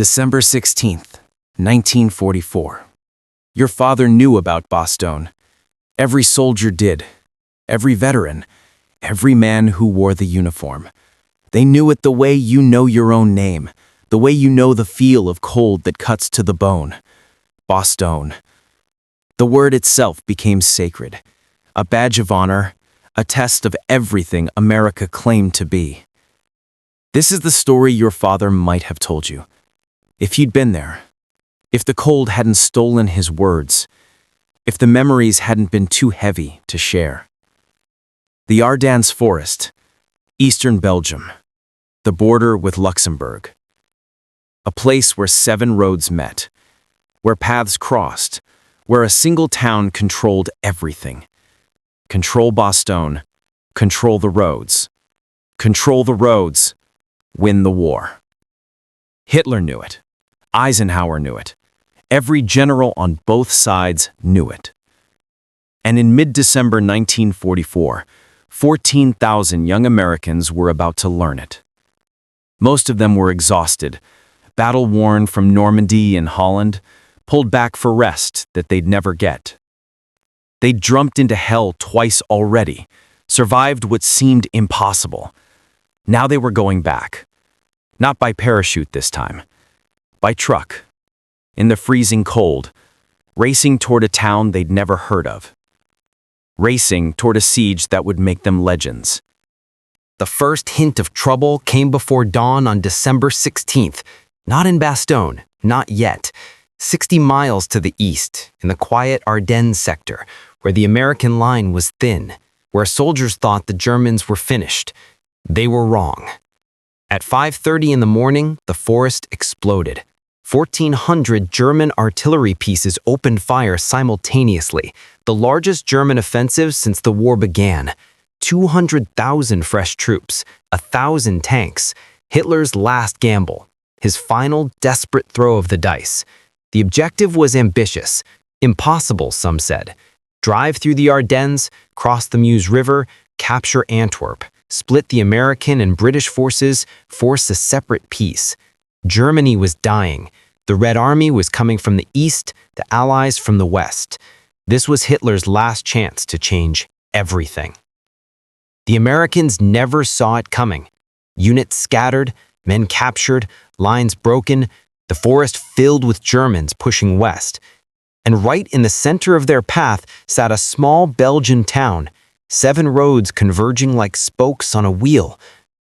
December 16th, 1944. Your father knew about Bastogne. Every soldier did. Every veteran. Every man who wore the uniform. They knew it the way you know your own name, the way you know the feel of cold that cuts to the bone. Bastogne. The word itself became sacred, a badge of honor, a test of everything America claimed to be. This is the story your father might have told you. If you'd been there, if the cold hadn't stolen his words, if the memories hadn't been too heavy to share. The Ardennes Forest, eastern Belgium, the border with Luxembourg. A place where 7 roads met, where paths crossed, where a single town controlled everything. Control Bastogne, control the roads. Control the roads, win the war. Hitler knew it. Eisenhower knew it. Every general on both sides knew it. And in mid-December 1944, 14,000 young Americans were about to learn it. Most of them were exhausted, battle-worn from Normandy and Holland, pulled back for rest that they'd never get. They'd jumped into hell twice already, survived what seemed impossible. Now they were going back. Not by parachute this time. By truck. In the freezing cold. Racing toward a town they'd never heard of. Racing toward a siege that would make them legends. The first hint of trouble came before dawn on December 16th. Not in Bastogne, not yet. 60 miles to the east, in the quiet Ardennes sector, where the American line was thin, where soldiers thought the Germans were finished. They were wrong. At 5:30 in the morning, the forest exploded. 1,400 German artillery pieces opened fire simultaneously, the largest German offensive since the war began. 200,000 fresh troops, 1,000 tanks, Hitler's last gamble, his final desperate throw of the dice. The objective was ambitious, impossible, some said. Drive through the Ardennes, cross the Meuse River, capture Antwerp, split the American and British forces, force a separate peace. Germany was dying. The Red Army was coming from the east, the Allies from the west. This was Hitler's last chance to change everything. The Americans never saw it coming. Units scattered, men captured, lines broken, the forest filled with Germans pushing west. And right in the center of their path sat a small Belgian town, 7 roads converging like spokes on a wheel.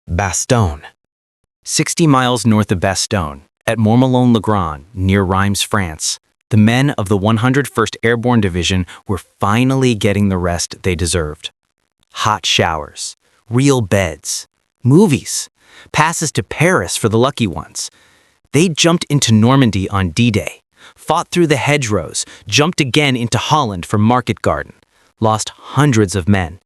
Bastogne. 60 miles north of Bastogne, at Montmelon-le-Grand, near Reims, France, the men of the 101st Airborne Division were finally getting the rest they deserved. Hot showers, real beds, movies, passes to Paris for the lucky ones. They jumped into Normandy on D-Day, fought through the hedgerows, jumped again into Holland for Market Garden, lost hundreds of men.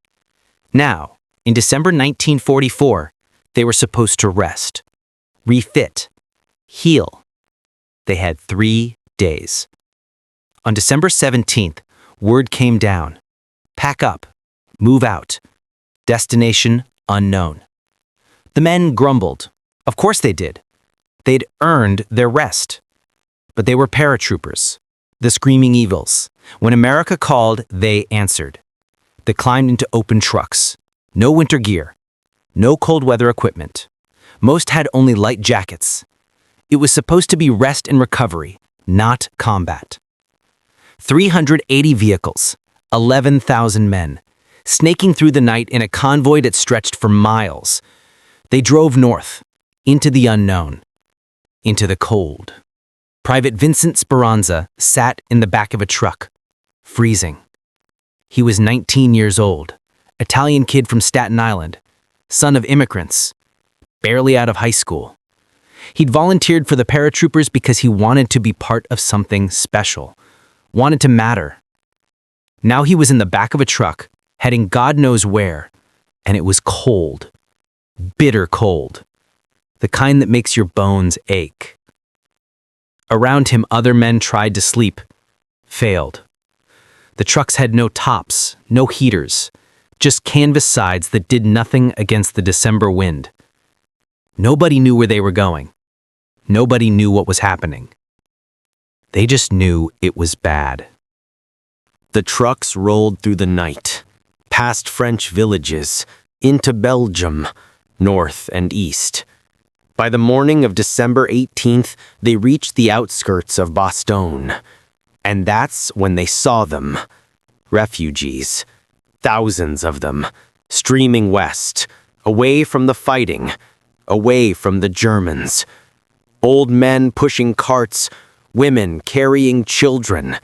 Now, in December 1944, they were supposed to rest, refit, heal. They had 3 days. On December 17th, word came down. Pack up, move out. Destination unknown. The men grumbled. Of course they did. They'd earned their rest. But they were paratroopers, the screaming eagles. When America called, they answered. They climbed into open trucks. No winter gear. No cold weather equipment. Most had only light jackets. It was supposed to be rest and recovery, not combat. 380 vehicles, 11,000 men, snaking through the night in a convoy that stretched for miles. They drove north, into the unknown, into the cold. Private Vincent Speranza sat in the back of a truck, freezing. He was 19 years old, Italian kid from Staten Island, son of immigrants, barely out of high school. He'd volunteered for the paratroopers because he wanted to be part of something special, wanted to matter. Now he was in the back of a truck, heading God knows where, and it was cold, bitter cold, the kind that makes your bones ache. Around him, other men tried to sleep, failed. The trucks had no tops, no heaters, just canvas sides that did nothing against the December wind. Nobody knew where they were going. Nobody knew what was happening. They just knew it was bad. The trucks rolled through the night, past French villages, into Belgium, north and east. By the morning of December 18th, they reached the outskirts of Bastogne. And that's when they saw them. Refugees. Thousands of them, streaming west, away from the fighting, away from the Germans. Old men pushing carts, women carrying children,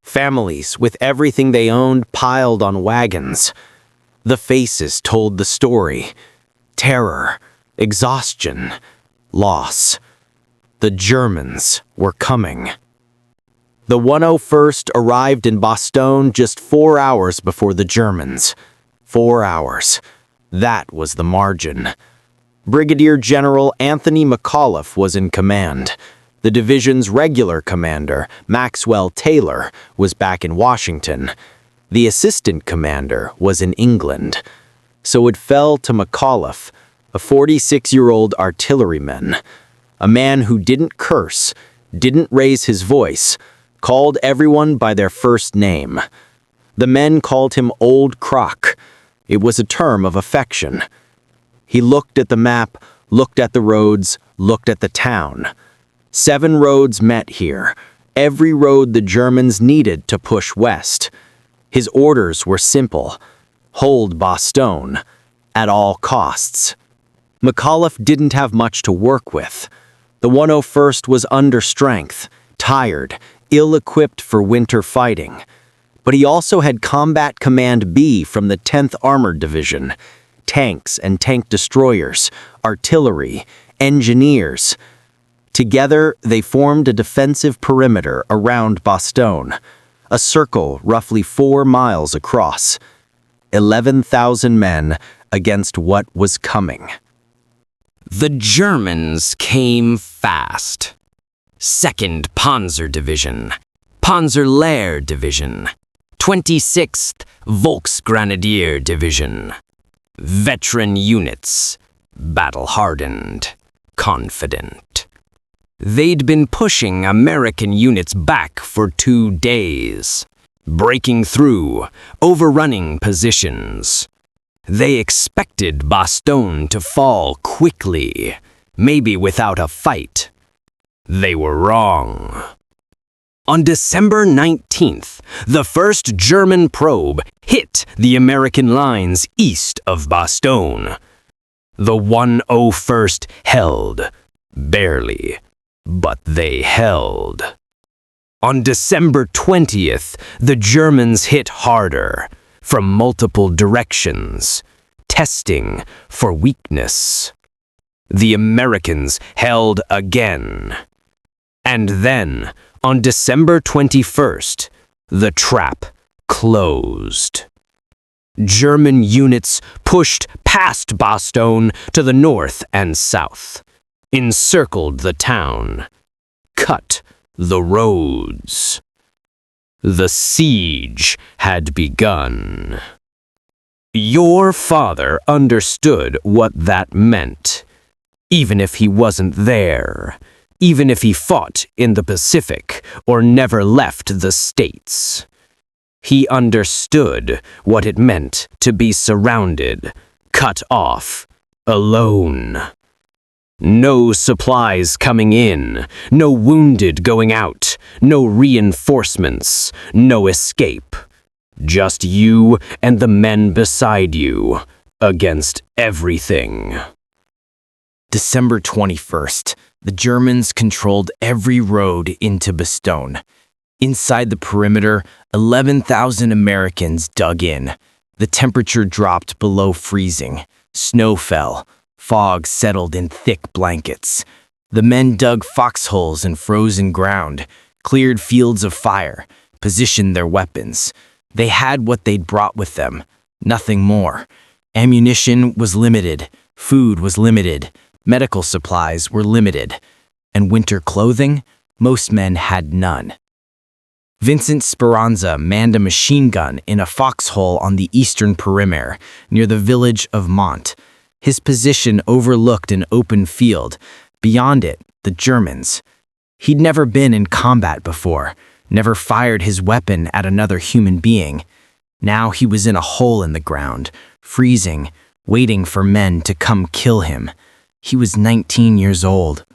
families with everything they owned piled on wagons. The faces told the story. Terror, exhaustion, loss. The Germans were coming. The 101st arrived in Bastogne just 4 hours before the Germans. 4 hours. That was the margin. Brigadier General Anthony McAuliffe was in command. The division's regular commander, Maxwell Taylor, was back in Washington. The assistant commander was in England. So it fell to McAuliffe, a 46-year-old artilleryman, a man who didn't curse, didn't raise his voice, called everyone by their first name. The men called him Old Croc. It was a term of affection. He looked at the map, looked at the roads, looked at the town. 7 roads met here, every road the Germans needed to push west. His orders were simple: hold Bastogne, at all costs. McAuliffe didn't have much to work with. The 101st was under strength, tired, ill-equipped for winter fighting. But he also had Combat Command B from the 10th Armored Division, tanks and tank destroyers, artillery, engineers. Together, they formed a defensive perimeter around Bastogne, a circle roughly 4 miles across. 11,000 men against what was coming. The Germans came fast. 2nd Panzer Division, Panzerlehr Division, 26th Volksgrenadier Division. Veteran units, battle-hardened, confident. They'd been pushing American units back for 2 days, breaking through, overrunning positions. They expected Bastogne to fall quickly, maybe without a fight. They were wrong. On December 19th, the first German probe hit the American lines east of Bastogne. The 101st held, barely, but they held. On December 20th, the Germans hit harder, from multiple directions, testing for weakness. The Americans held again. And then, on December 21st, the trap closed. German units pushed past Bastogne to the north and south, encircled the town, cut the roads. The siege had begun. Your father understood what that meant, even if he wasn't there. Even if he fought in the Pacific or never left the States. He understood what it meant to be surrounded, cut off, alone. No supplies coming in, no wounded going out, no reinforcements, no escape. Just you and the men beside you, against everything. December 21st. The Germans controlled every road into Bastogne. Inside the perimeter, 11,000 Americans dug in. The temperature dropped below freezing. Snow fell. Fog settled in thick blankets. The men dug foxholes in frozen ground, cleared fields of fire, positioned their weapons. They had what they'd brought with them, nothing more. Ammunition was limited. Food was limited. Medical supplies were limited, and winter clothing, most men had none. Vincent Speranza manned a machine gun in a foxhole on the eastern perimeter, near the village of Mont. His position overlooked an open field, Beyond it, the Germans. He'd never been in combat before, never fired his weapon at another human being. Now he was in a hole in the ground, freezing, waiting for men to come kill him. He was 19 years old.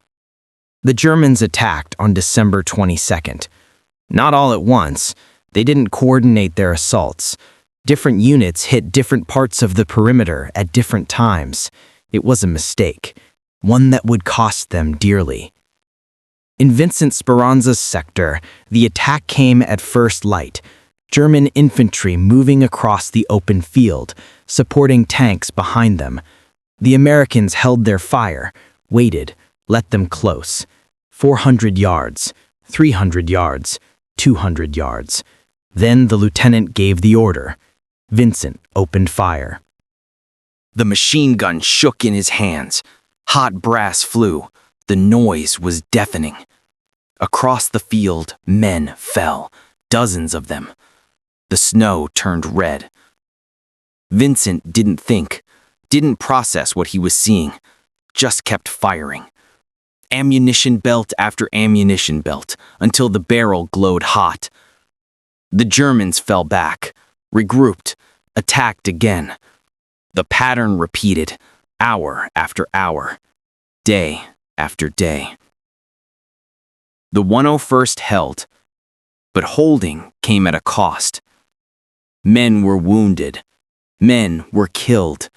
The Germans attacked on December 22nd. Not all at once. They didn't coordinate their assaults. Different units hit different parts of the perimeter at different times. It was a mistake, one that would cost them dearly. In Vincent Speranza's sector, the attack came at first light. German infantry moving across the open field, supporting tanks behind them. The Americans held their fire, waited, let them close. 400 yards, 300 yards, 200 yards. Then the lieutenant gave the order. Vincent opened fire. The machine gun shook in his hands. Hot brass flew. The noise was deafening. Across the field, men fell, dozens of them. The snow turned red. Vincent didn't think, didn't process what he was seeing, just kept firing. Ammunition belt after ammunition belt, until the barrel glowed hot. The Germans fell back, regrouped, attacked again. The pattern repeated, hour after hour, day after day. The 101st held, but holding came at a cost. Men were wounded. Men were killed.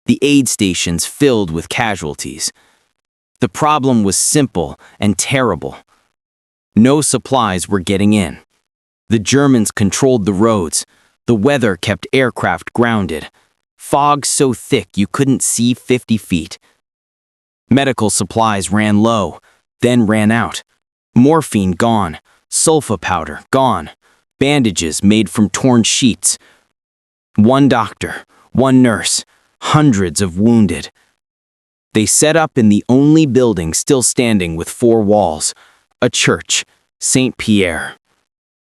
The aid stations filled with casualties. The problem was simple and terrible. No supplies were getting in. The Germans controlled the roads. The weather kept aircraft grounded. Fog so thick you couldn't see 50 feet. Medical supplies ran low, then ran out. Morphine gone. Sulfa powder gone. Bandages made from torn sheets. One doctor, one nurse, hundreds of wounded. They set up in the only building still standing with 4 walls, a church, St. Pierre.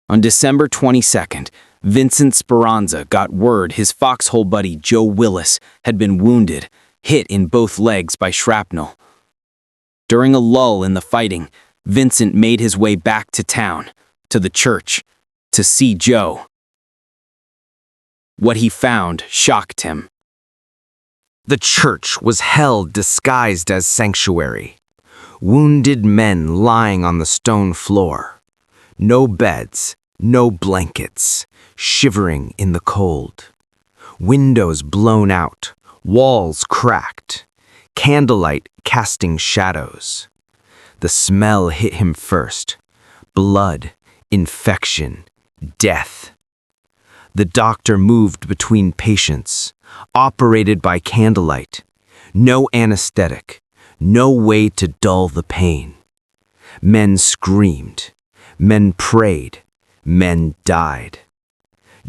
On December 22nd, Vincent Speranza got word his foxhole buddy Joe Willis had been wounded, hit in both legs by shrapnel. During a lull in the fighting, Vincent made his way back to town, to the church, to see Joe. What he found shocked him. The church was held disguised as sanctuary. Wounded men lying on the stone floor. No beds, no blankets, shivering in the cold. Windows blown out, walls cracked, candlelight casting shadows. The smell hit him first. Blood, infection, death. The doctor moved between patients, operated by candlelight. No anesthetic, no way to dull the pain. Men screamed, men prayed, men died.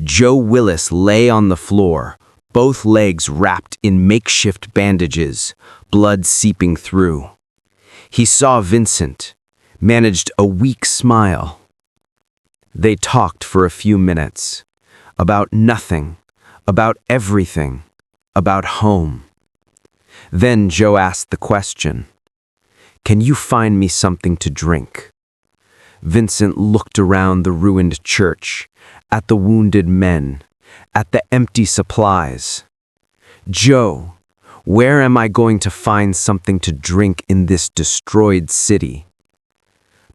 Joe Willis lay on the floor, both legs wrapped in makeshift bandages, blood seeping through. He saw Vincent, managed a weak smile. They talked for a few minutes, about nothing, about everything, about home. Then Joe asked the question, "Can you find me something to drink?" Vincent looked around the ruined church, at the wounded men, at the empty supplies. "Joe, where am I going to find something to drink in this destroyed city?"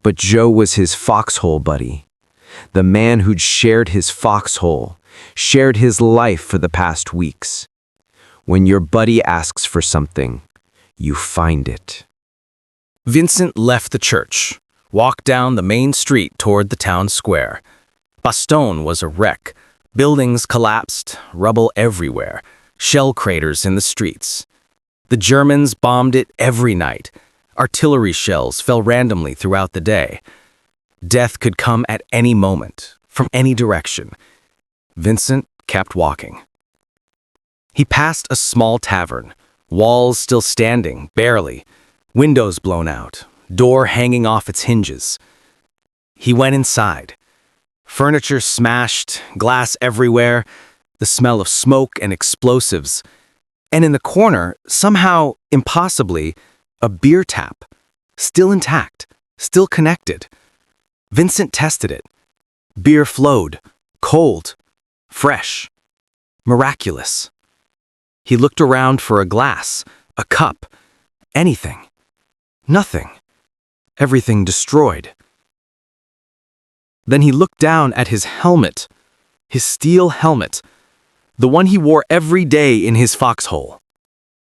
But Joe was his foxhole buddy, the man who'd shared his foxhole, shared his life for the past weeks. When your buddy asks for something, you find it. Vincent left the church, walked down the main street toward the town square. Bastogne was a wreck. Buildings collapsed, rubble everywhere, shell craters in the streets. The Germans bombed it every night. Artillery shells fell randomly throughout the day. Death could come at any moment, from any direction. Vincent kept walking. He passed a small tavern, walls still standing, barely, windows blown out, door hanging off its hinges. He went inside. Furniture smashed, glass everywhere, the smell of smoke and explosives. And in the corner, somehow, impossibly, A beer tap. Still intact. Still connected. Vincent tested it. Beer flowed. Cold. Fresh. Miraculous. He looked around for a glass, a cup, anything. Nothing. Everything destroyed. Then he looked down at his helmet, his steel helmet, the one he wore every day in his foxhole.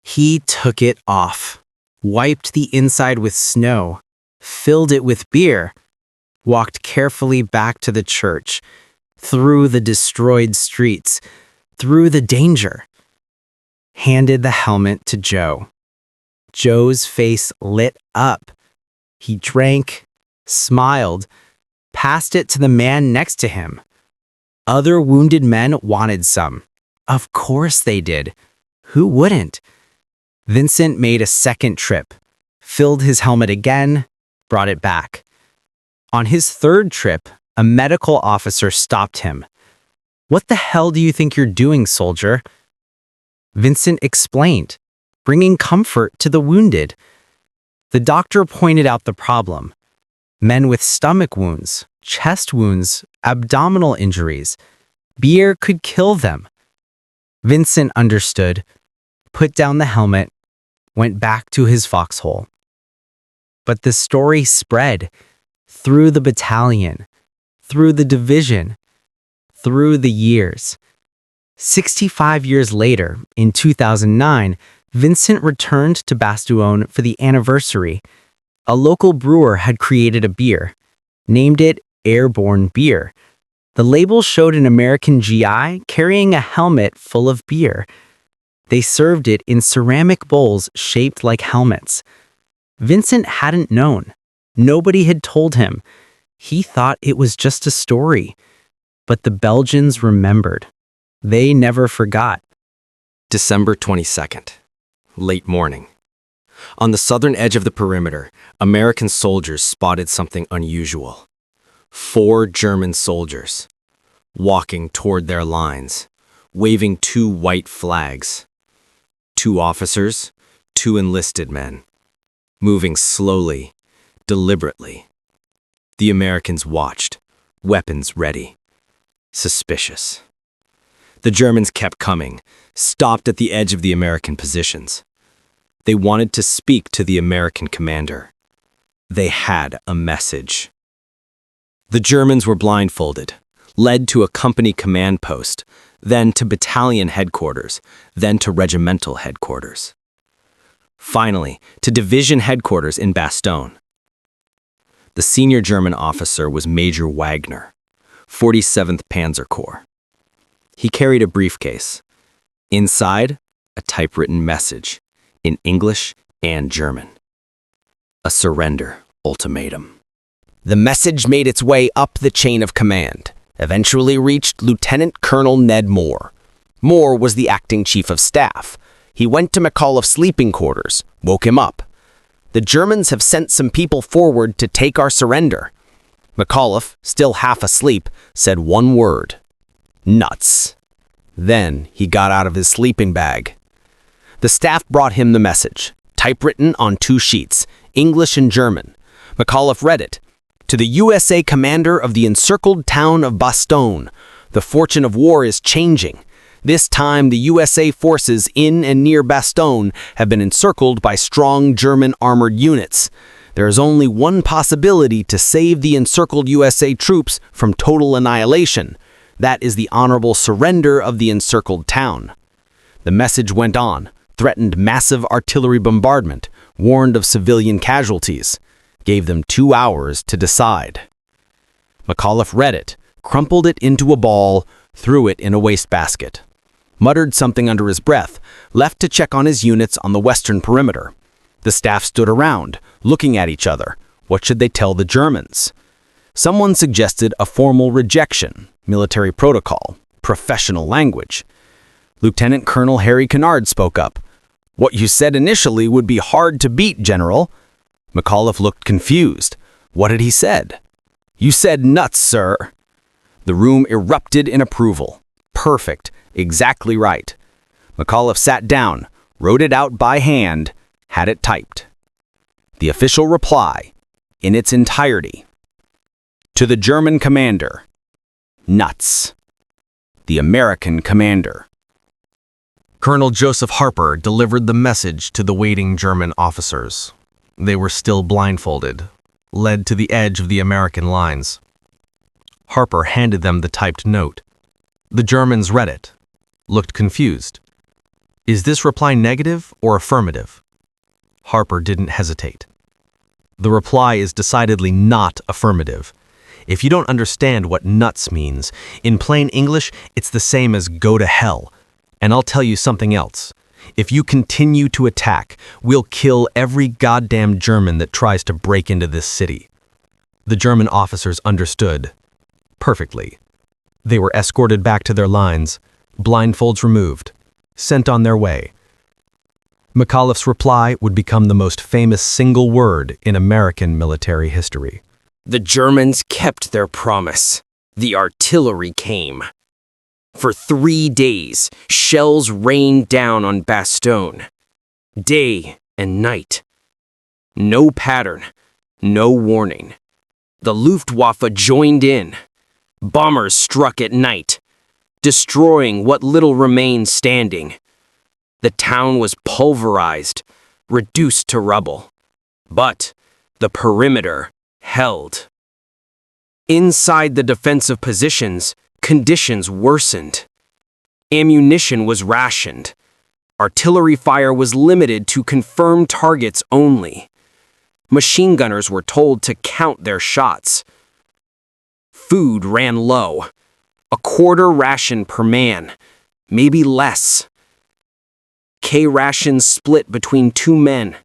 He took it off, wiped the inside with snow, filled it with beer, walked carefully back to the church, through the destroyed streets, through the danger, handed the helmet to Joe. Joe's face lit up. He drank, smiled, passed it to the man next to him. Other wounded men wanted some. Of course they did. Who wouldn't? Vincent made a second trip, filled his helmet again, brought it back. On his third trip, a medical officer stopped him. "What the hell do you think you're doing, soldier?" Vincent explained, bringing comfort to the wounded. The doctor pointed out the problem. Men with stomach wounds, chest wounds, abdominal injuries. Beer could kill them. Vincent understood, put down the helmet, went back to his foxhole. But the story spread through the battalion, through the division, through the years. 65 years later, in 2009, Vincent returned to Bastogne for the anniversary. A local brewer had created a beer, named it Airborne Beer. The label showed an American GI carrying a helmet full of beer. They served it in ceramic bowls shaped like helmets. Vincent hadn't known. Nobody had told him. He thought it was just a story. But the Belgians remembered. They never forgot. December 22nd, late morning. On the southern edge of the perimeter, American soldiers spotted something unusual. 4 German soldiers, walking toward their lines, waving 2 white flags. 2 officers, 2 enlisted men, moving slowly, deliberately. The Americans watched, weapons ready. Suspicious. The Germans kept coming, stopped at the edge of the American positions. They wanted to speak to the American commander. They had a message. The Germans were blindfolded, led to a company command post, then to battalion headquarters, then to regimental headquarters. Finally, to division headquarters in Bastogne. The senior German officer was Major Wagner, 47th Panzer Corps. He carried a briefcase. Inside, a typewritten message, in English and German. A surrender ultimatum. The message made its way up the chain of command, eventually reached Lieutenant Colonel Ned Moore. Moore was the acting chief of staff. He went to McAuliffe's sleeping quarters, woke him up. "The Germans have sent some people forward to take our surrender." McAuliffe, still half asleep, said one word: "Nuts." Then he got out of his sleeping bag. The staff brought him the message, typewritten on 2 sheets, English and German. McAuliffe read it. "To the USA commander of the encircled town of Bastogne, the fortune of war is changing. This time the USA forces in and near Bastogne have been encircled by strong German armored units. There is only one possibility to save the encircled USA troops from total annihilation. That is the honorable surrender of the encircled town." The message went on, threatened massive artillery bombardment, warned of civilian casualties, gave them 2 hours to decide. McAuliffe read it, crumpled it into a ball, threw it in a wastebasket, muttered something under his breath, left to check on his units on the western perimeter. The staff stood around, looking at each other. What should they tell the Germans? Someone suggested a formal rejection, military protocol, professional language. Lieutenant Colonel Harry Kennard spoke up. "What you said initially would be hard to beat, General." McAuliffe looked confused. What had he said? "You said nuts, sir." The room erupted in approval. Perfect. Exactly right. McAuliffe sat down, wrote it out by hand, had it typed. The official reply, in its entirety. To the German commander, nuts. The American commander. Colonel Joseph Harper delivered the message to the waiting German officers. They were still blindfolded, led to the edge of the American lines. Harper handed them the typed note. The Germans read it, looked confused. Is this reply negative or affirmative? Harper didn't hesitate. The reply is decidedly not affirmative. If you don't understand what nuts means, in plain English, it's the same as go to hell. And I'll tell you something else. If you continue to attack, we'll kill every goddamn German that tries to break into this city. The German officers understood perfectly. They were escorted back to their lines, blindfolds removed, sent on their way. McAuliffe's reply would become the most famous single word in American military history. The Germans kept their promise. The artillery came. For 3 days, shells rained down on Bastogne. Day and night. No pattern, no warning. The Luftwaffe joined in. Bombers struck at night, destroying what little remained standing. The town was pulverized, reduced to rubble. But the perimeter held. Inside the defensive positions, conditions worsened. Ammunition was rationed. Artillery fire was limited to confirmed targets only. Machine gunners were told to count their shots. Food ran low. A quarter ration per man, maybe less. K rations split between 2 men,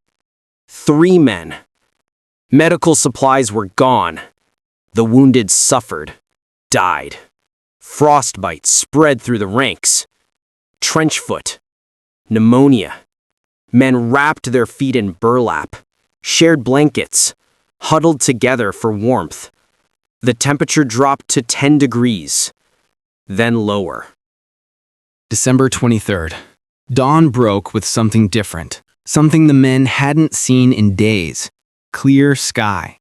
3 men. Medical supplies were gone. The wounded suffered, died. Frostbite spread through the ranks. Trench foot, pneumonia. Men wrapped their feet in burlap, shared blankets, huddled together for warmth. The temperature dropped to 10 degrees, then lower. December 23rd. Dawn broke with something different, something the men hadn't seen in days. Clear sky.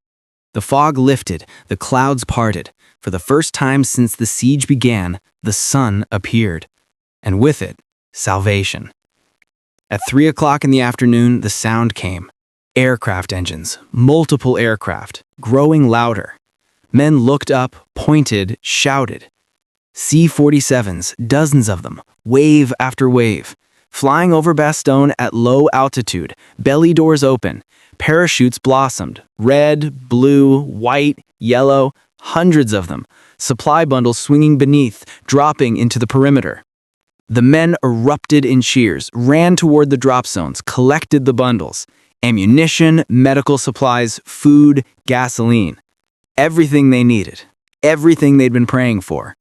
The fog lifted, the clouds parted. For the first time since the siege began, the sun appeared. And with it, salvation. At 3 o'clock in the afternoon, the sound came. Aircraft engines, multiple aircraft, growing louder. Men looked up, pointed, shouted. C-47s, dozens of them, wave after wave. Flying over Bastogne at low altitude, belly doors open. Parachutes blossomed, red, blue, white, yellow, hundreds of them. Supply bundles swinging beneath, dropping into the perimeter. The men erupted in cheers, ran toward the drop zones, collected the bundles. Ammunition, medical supplies, food, gasoline. Everything they needed. Everything they'd been praying for.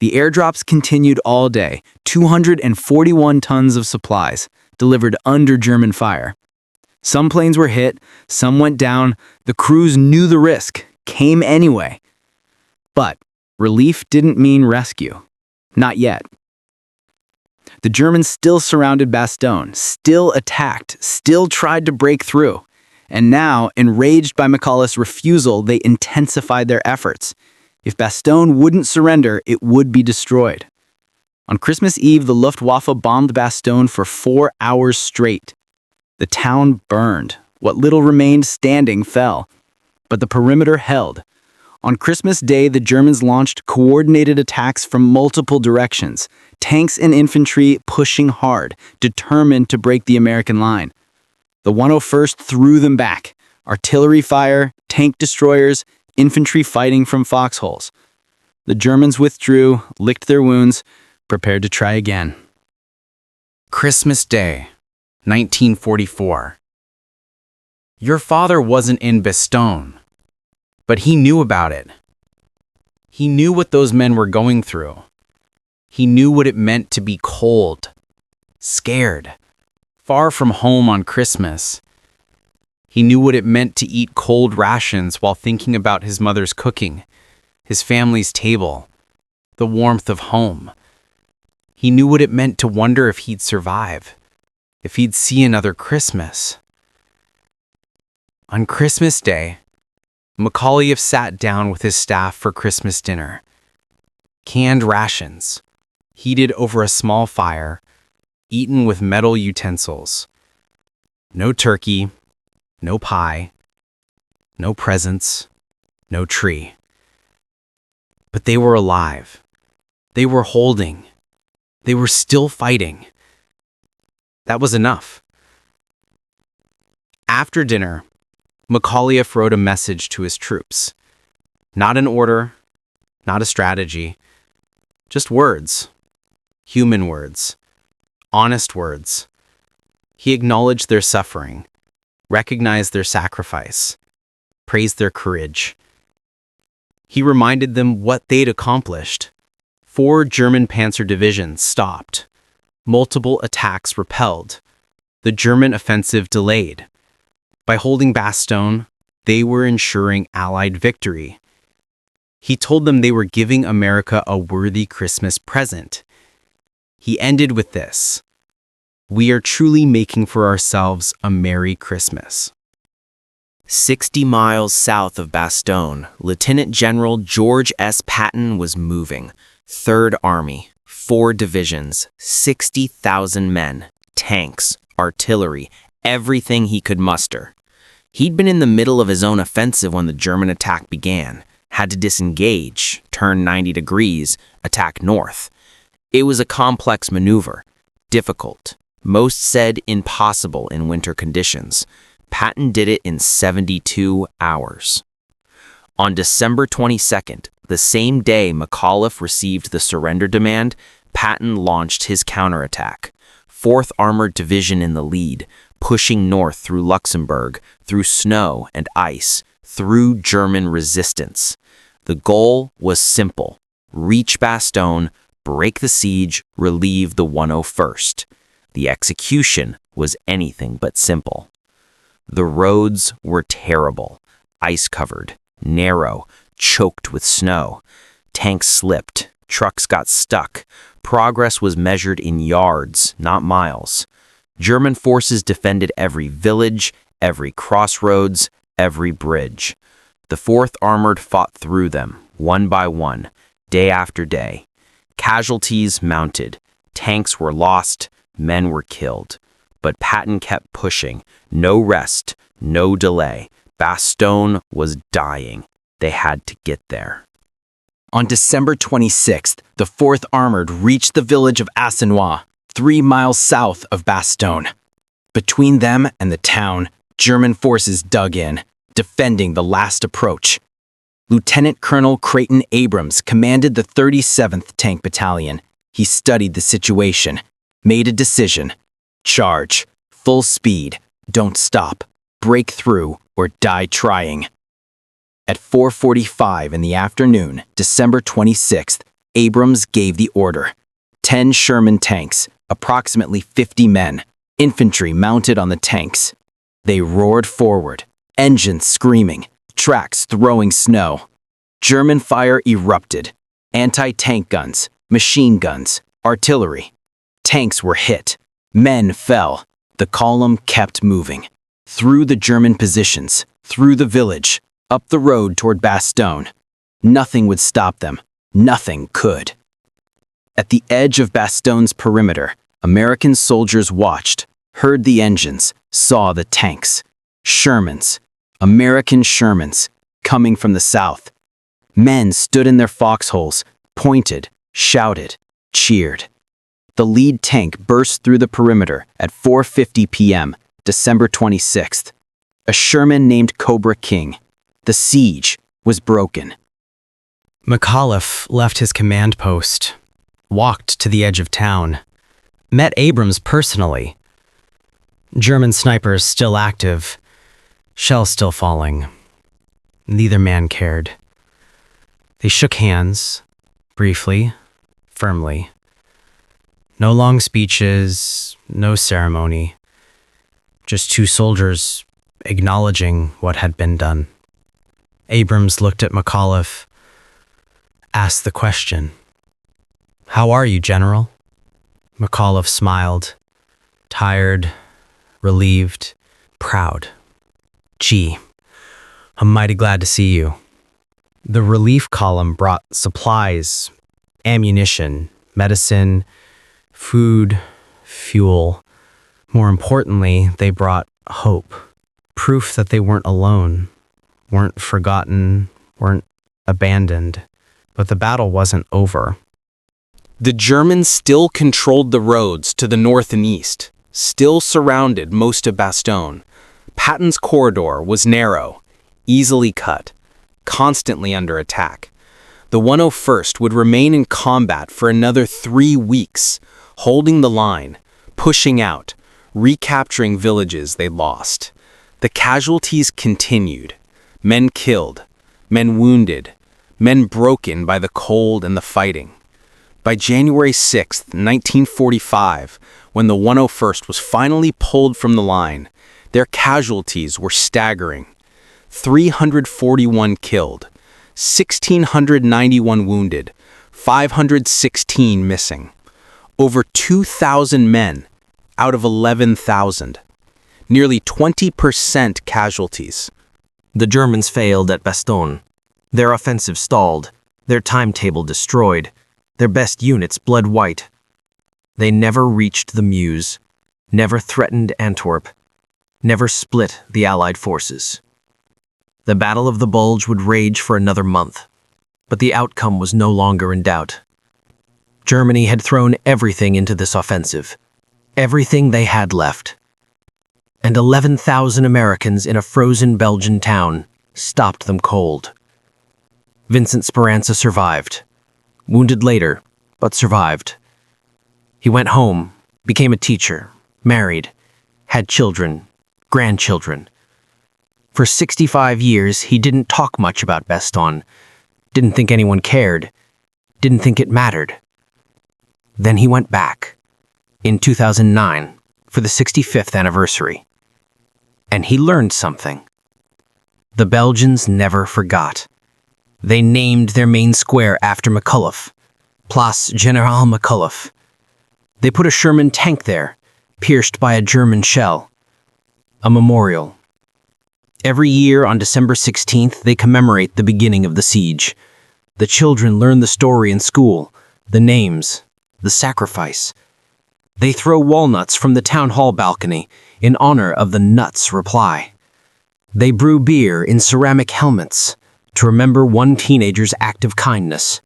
The airdrops continued all day, 241 tons of supplies, delivered under German fire. Some planes were hit, some went down. The crews knew the risk, came anyway. But relief didn't mean rescue. Not yet. The Germans still surrounded Bastogne, still attacked, still tried to break through. And now, enraged by McAuliffe's refusal, they intensified their efforts. If Bastogne wouldn't surrender, it would be destroyed. On Christmas Eve, the Luftwaffe bombed Bastogne for 4 hours straight. The town burned. What little remained standing fell. But the perimeter held. On Christmas Day, the Germans launched coordinated attacks from multiple directions. Tanks and infantry pushing hard, determined to break the American line. The 101st threw them back. Artillery fire, tank destroyers, infantry fighting from foxholes. The Germans withdrew, licked their wounds, prepared to try again. Christmas Day, 1944. Your father wasn't in Bastogne, but he knew about it. He knew what those men were going through. He knew what it meant to be cold, scared, far from home on Christmas. He knew what it meant to eat cold rations while thinking about his mother's cooking, his family's table, the warmth of home. He knew what it meant to wonder if he'd survive, if he'd see another Christmas. On Christmas Day, McAuliffe sat down with his staff for Christmas dinner. Canned rations, heated over a small fire, eaten with metal utensils. No turkey, no pie, no presents, no tree. But they were alive. They were holding. They were still fighting. That was enough. After dinner, McAuliffe wrote a message to his troops. Not an order, not a strategy, just words. Human words. Honest words. He acknowledged their suffering, recognized their sacrifice, praised their courage. He reminded them what they'd accomplished. 4 German panzer divisions stopped. Multiple attacks repelled. The German offensive delayed. By holding Bastogne, they were ensuring Allied victory. He told them they were giving America a worthy Christmas present. He ended with this: "We are truly making for ourselves a Merry Christmas." 60 miles south of Bastogne, Lieutenant General George S. Patton was moving. 3rd Army, 4 divisions, 60,000 men, tanks, artillery, everything he could muster. He'd been in the middle of his own offensive when the German attack began, had to disengage, turn 90 degrees, attack north. It was a complex maneuver, difficult, most said impossible in winter conditions. Patton did it in 72 hours. On December 22nd, the same day McAuliffe received the surrender demand, Patton launched his counterattack. 4th Armored Division in the lead, pushing north through Luxembourg, through snow and ice, through German resistance. The goal was simple: reach Bastogne, break the siege, relieve the 101st. The execution was anything but simple. The roads were terrible, ice-covered, narrow, choked with snow. Tanks slipped, trucks got stuck. Progress was measured in yards, not miles. German forces defended every village, every crossroads, every bridge. The 4th Armored fought through them, one by one, day after day. Casualties mounted. Tanks were lost, men were killed. But Patton kept pushing. No rest, no delay. Bastogne was dying. They had to get there. On December 26th, the 4th Armored reached the village of Assenois, 3 miles south of Bastogne. Between them and the town, German forces dug in, defending the last approach. Lieutenant Colonel Creighton Abrams commanded the 37th Tank Battalion. He studied the situation, made a decision. Charge, full speed, don't stop, break through, or die trying. At 4:45 in the afternoon, December 26th, Abrams gave the order. 10 Sherman tanks, approximately 50 men, infantry mounted on the tanks. They roared forward, engines screaming, tracks throwing snow. German fire erupted. Anti-tank guns, machine guns, artillery. Tanks were hit. Men fell. The column kept moving. Through the German positions, through the village, up the road toward Bastogne. Nothing would stop them. Nothing could. At the edge of Bastogne's perimeter, American soldiers watched, heard the engines, saw the tanks. Shermans, American Shermans, coming from the south. Men stood in their foxholes, pointed, shouted, cheered. The lead tank burst through the perimeter at 4:50 p.m., December 26th. A Sherman named Cobra King. The siege was broken. McAuliffe left his command post, walked to the edge of town, met Abrams personally. German snipers still active, shells still falling. Neither man cared. They shook hands, briefly, firmly. No long speeches, no ceremony. Just 2 soldiers acknowledging what had been done. Abrams looked at McAuliffe, asked the question, "How are you, General?" McAuliffe smiled, tired, relieved, proud. Gee, I'm mighty glad to see you. The relief column brought supplies, ammunition, medicine, food, fuel. More importantly, they brought hope. Proof that they weren't alone, weren't forgotten, weren't abandoned. But the battle wasn't over. The Germans still controlled the roads to the north and east, still surrounded most of Bastogne. Patton's corridor was narrow, easily cut, constantly under attack. The 101st would remain in combat for another 3 weeks, holding the line, pushing out, recapturing villages they lost. The casualties continued. Men killed, men wounded, men broken by the cold and the fighting. By January 6, 1945, when the 101st was finally pulled from the line, their casualties were staggering. 341 killed, 1,691 wounded, 516 missing. Over 2,000 men out of 11,000. Nearly 20% casualties. The Germans failed at Bastogne. Their offensive stalled, their timetable destroyed, their best units bled white. They never reached the Meuse, never threatened Antwerp, never split the Allied forces. The Battle of the Bulge would rage for another month, but the outcome was no longer in doubt. Germany had thrown everything into this offensive, everything they had left. And 11,000 Americans in a frozen Belgian town stopped them cold. Vincent Speranza survived. Wounded later, but survived. He went home, became a teacher, married, had children, grandchildren. For 65 years, he didn't talk much about Bastogne, didn't think anyone cared, didn't think it mattered. Then he went back, in 2009, for the 65th anniversary. And he learned something. The Belgians never forgot. They named their main square after McAuliffe, Place General McAuliffe. They put a Sherman tank there, pierced by a German shell. A memorial. Every year on December 16th, they commemorate the beginning of the siege. The children learn the story in school, the names, the sacrifice. They throw walnuts from the town hall balcony in honor of the nuts' reply. They brew beer in ceramic helmets to remember one teenager's act of kindness.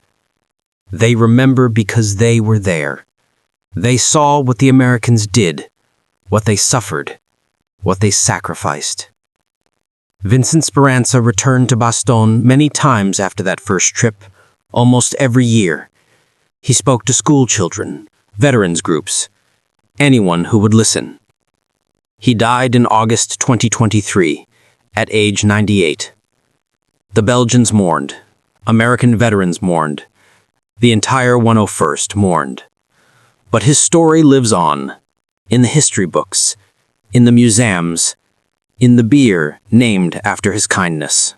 They remember because they were there. They saw what the Americans did, what they suffered, what they sacrificed. Vincent Speranza returned to Bastogne many times after that first trip, almost every year. He spoke to school children, veterans groups, anyone who would listen. He died in August 2023, at age 98. The Belgians mourned. American veterans mourned. The entire 101st mourned. But his story lives on, in the history books, in the museums, in the beer named after his kindness.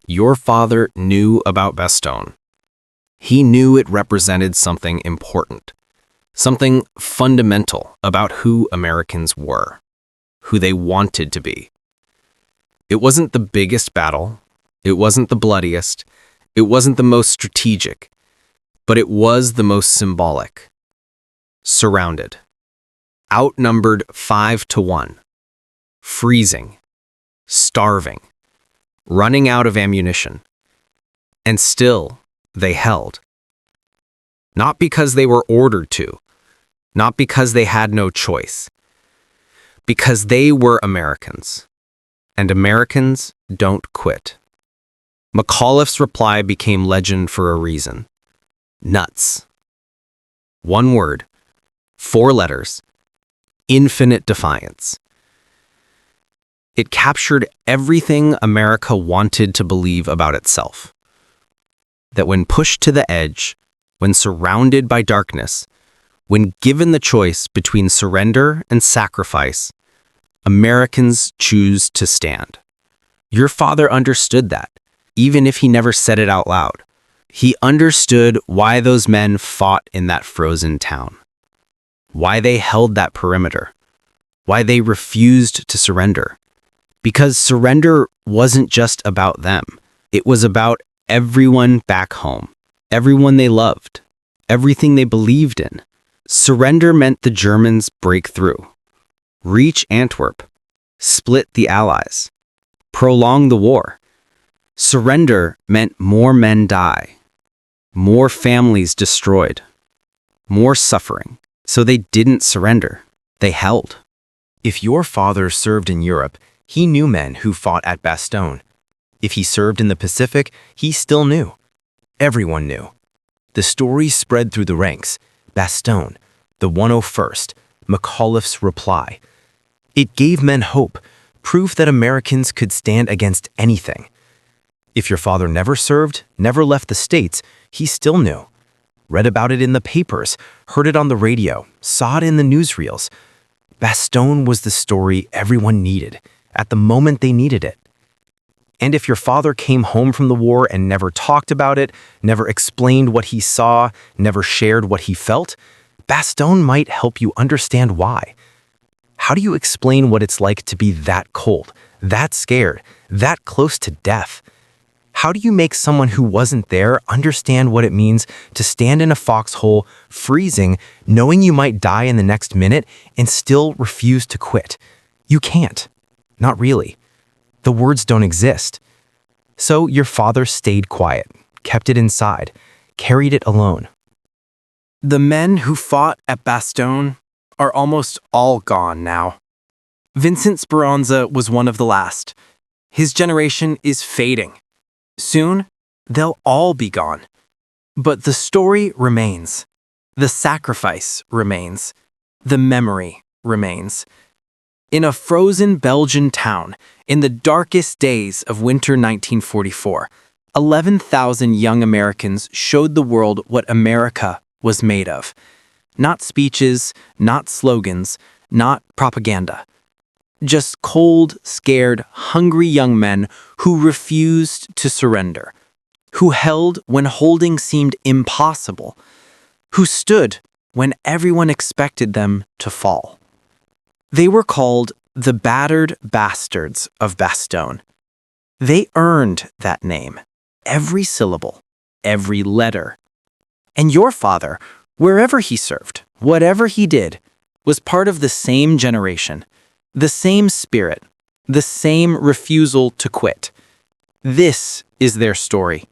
Your father knew about Bastogne. He knew it represented something important, something fundamental about who Americans were, who they wanted to be. It wasn't the biggest battle, it wasn't the bloodiest, it wasn't the most strategic, but it was the most symbolic. Surrounded. Outnumbered 5-1. Freezing. Starving. Running out of ammunition. And still, they held. Not because they were ordered to, not because they had no choice, because they were Americans, and Americans don't quit. McAuliffe's reply became legend for a reason. Nuts. One word, 4 letters, infinite defiance. It captured everything America wanted to believe about itself. That when pushed to the edge, when surrounded by darkness, when given the choice between surrender and sacrifice, Americans choose to stand. Your father understood that, even if he never said it out loud. He understood why those men fought in that frozen town, why they held that perimeter, why they refused to surrender, Because surrender wasn't just about them. It was about everyone back home, everyone they loved, everything they believed in. Surrender meant the Germans break through, reach Antwerp, split the Allies, prolong the war. Surrender meant more men die, more families destroyed, more suffering. So they didn't surrender. They held. If your father served in Europe, he knew men who fought at Bastogne. If he served in the Pacific, he still knew. Everyone knew. The story spread through the ranks. Bastogne, the 101st, McAuliffe's reply. It gave men hope, proof that Americans could stand against anything. If your father never served, never left the States, he still knew. Read about it in the papers, heard it on the radio, saw it in the newsreels. Bastogne was the story everyone needed, at the moment they needed it. And if your father came home from the war and never talked about it, never explained what he saw, never shared what he felt, Bastogne might help you understand why. How do you explain what it's like to be that cold, that scared, that close to death? How do you make someone who wasn't there understand what it means to stand in a foxhole, freezing, knowing you might die in the next minute, and still refuse to quit? You can't. Not really. The words don't exist. So your father stayed quiet, kept it inside, carried it alone. The men who fought at Bastogne are almost all gone now. Vincent Speranza was one of the last. His generation is fading. Soon, they'll all be gone. But the story remains. The sacrifice remains. The memory remains. In a frozen Belgian town, in the darkest days of winter 1944, 11,000 young Americans showed the world what America was made of. Not speeches, not slogans, not propaganda. Just cold, scared, hungry young men who refused to surrender, who held when holding seemed impossible, who stood when everyone expected them to fall. They were called the battered bastards of Bastogne. They earned that name, every syllable, every letter. And your father, wherever he served, whatever he did, was part of the same generation, the same spirit, the same refusal to quit. This is their story.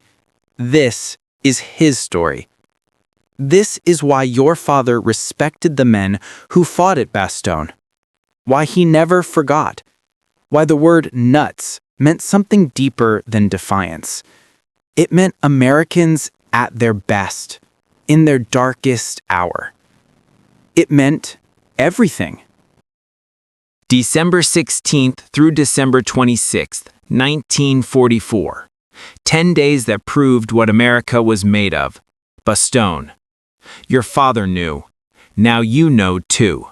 This is his story. This is why your father respected the men who fought at Bastogne. Why he never forgot. Why the word nuts meant something deeper than defiance. It meant Americans at their best, in their darkest hour. It meant everything. December 16th through December 26th, 1944. 10 days that proved what America was made of. Bastogne. Your father knew. Now you know too.